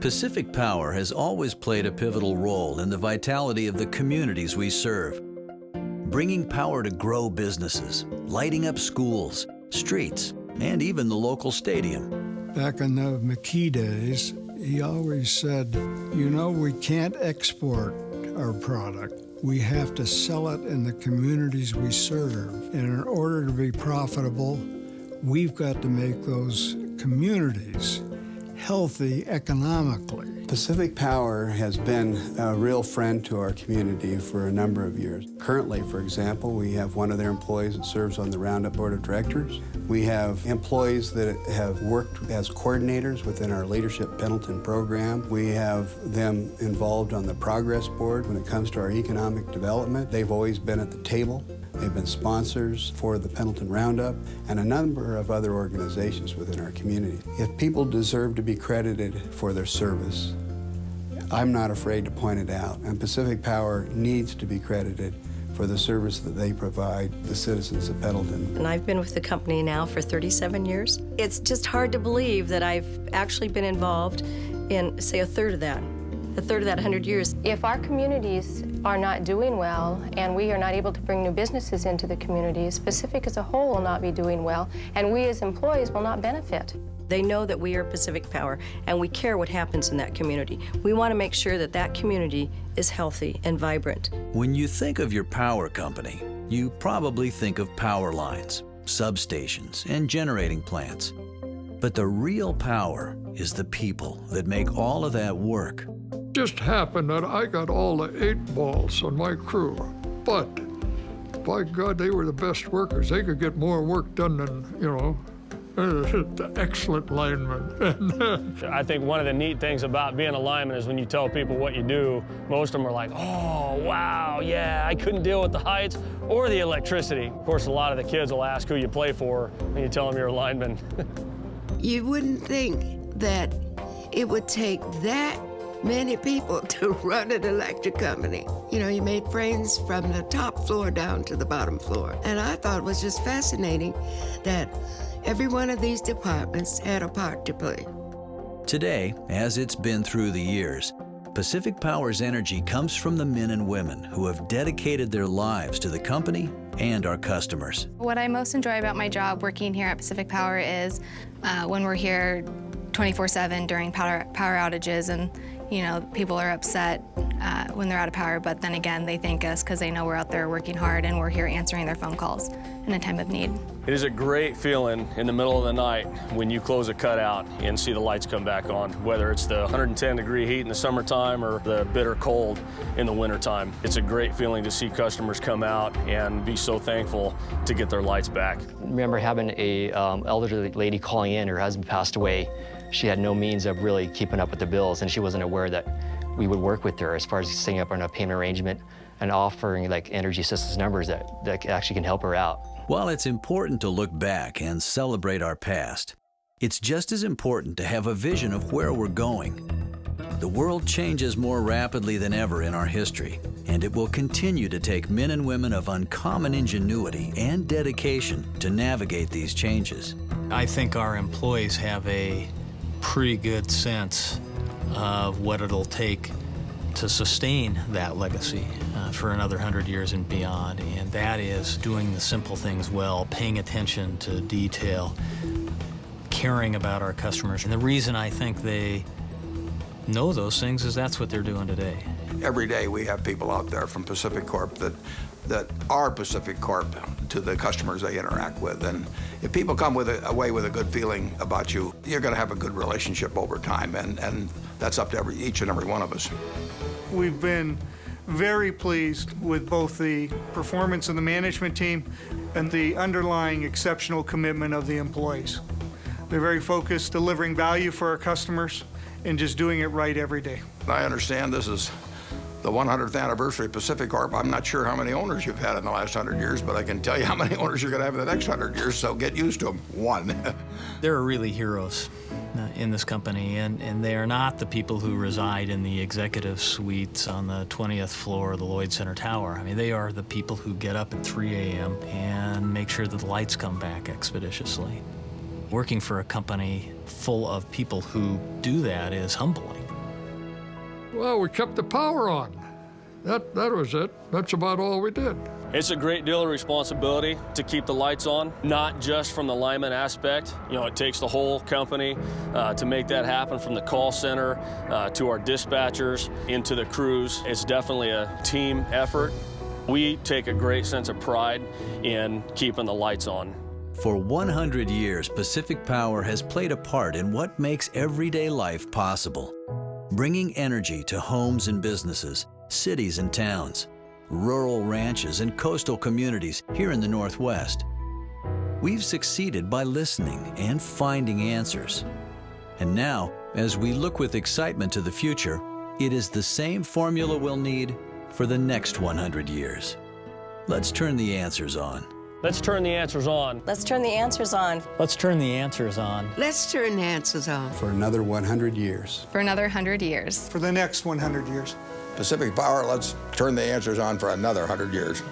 Pacific Power has always played a pivotal role in the vitality of the communities we serve, bringing power to grow businesses, lighting up schools, streets, and even the local stadium. Back in the McKee days, he always said, you know, we can't export our product. We have to sell it in the communities we serve. And in order to be profitable, we've got to make those communities healthy economically. Pacific Power has been a real friend to our community for a number of years. Currently, for example, we have one of their employees that serves on the Roundup Board of Directors. We have employees that have worked as coordinators within our Leadership Pendleton program. We have them involved on the Progress Board when it comes to our economic development. They've always been at the table. They've been sponsors for the Pendleton Roundup and a number of other organizations within our community. If people deserve to be credited for their service, I'm not afraid to point it out, and Pacific Power needs to be credited for the service that they provide the citizens of Pendleton. And I've been with the company now for 37 years. It's just hard to believe that I've actually been involved in, say, a third of that 100 years. If our communities are not doing well and we are not able to bring new businesses into the communities, Pacific as a whole will not be doing well, and we as employees will not benefit. They know that we are Pacific Power and we care what happens in that community. We want to make sure that that community is healthy and vibrant. When you think of your power company, you probably think of power lines, substations, and generating plants. But the real power is the people that make all of that work. Just happened that I got all the 8 balls on my crew, but by God, they were the best workers. They could get more work done than, you know, the excellent linemen. I think one of the neat things about being a lineman is when you tell people what you do, most of them are like, oh, wow, yeah, I couldn't deal with the heights or the electricity. Of course, a lot of the kids will ask who you play for when you tell them you're a lineman. You wouldn't think that it would take that many people to run an electric company. You know, you made friends from the top floor down to the bottom floor. And I thought it was just fascinating that every one of these departments had a part to play. Today, as it's been through the years, Pacific Power's energy comes from the men and women who have dedicated their lives to the company and our customers. What I most enjoy about my job working here at Pacific Power is when we're here 24/7 during power outages, and you know, people are upset when they're out of power, but then again, they thank us because they know we're out there working hard and we're here answering their phone calls in a time of need. It is a great feeling in the middle of the night when you close a cutout and see the lights come back on, whether it's the 110-degree heat in the summertime or the bitter cold in the wintertime. It's a great feeling to see customers come out and be so thankful to get their lights back. I remember having a elderly lady calling in. Her husband passed away. She had no means of really keeping up with the bills, and she wasn't aware that we would work with her as far as setting up on a payment arrangement and offering like energy assistance numbers that actually can help her out. While it's important to look back and celebrate our past, it's just as important to have a vision of where we're going. The world changes more rapidly than ever in our history, and it will continue to take men and women of uncommon ingenuity and dedication to navigate these changes. I think our employees have a pretty good sense of what it'll take to sustain that legacy for another 100 years and beyond, and that is doing the simple things well, paying attention to detail, caring about our customers. And the reason I think they know those things is that's what they're doing today. Every day we have people out there from Pacific Corp that are Pacific Corp to the customers they interact with. And if people come away with a good feeling about you, you're going to have a good relationship over time, and that's up to each and every one of us. We've been very pleased with both the performance of the management team and the underlying exceptional commitment of the employees. They're very focused, delivering value for our customers and just doing it right every day. I understand this is the 100th anniversary of Pacific Corp. I'm not sure how many owners you've had in the last 100 years, but I can tell you how many owners you're going to have in the next 100 years, so get used to them. One. There are really heroes in this company, and they are not the people who reside in the executive suites on the 20th floor of the Lloyd Center Tower. I mean, they are the people who get up at 3 a.m. and make sure that the lights come back expeditiously. Working for a company full of people who do that is humbling. Well, we kept the power on. That was it. That's about all we did. It's a great deal of responsibility to keep the lights on, not just from the lineman aspect. You know, it takes the whole company to make that happen, from the call center to our dispatchers into the crews. It's definitely a team effort. We take a great sense of pride in keeping the lights on. For 100 years, Pacific Power has played a part in what makes everyday life possible, bringing energy to homes and businesses, cities and towns, rural ranches and coastal communities here in the Northwest. We've succeeded by listening and finding answers. And now, as we look with excitement to the future, it is the same formula we'll need for the next 100 years. Let's turn the answers on. Let's turn the answers on. Let's turn the answers on. Let's turn the answers on. Let's turn the answers on. For another 100 years. For another 100 years. For the next 100 years. Pacific Power, let's turn the answers on for another 100 years.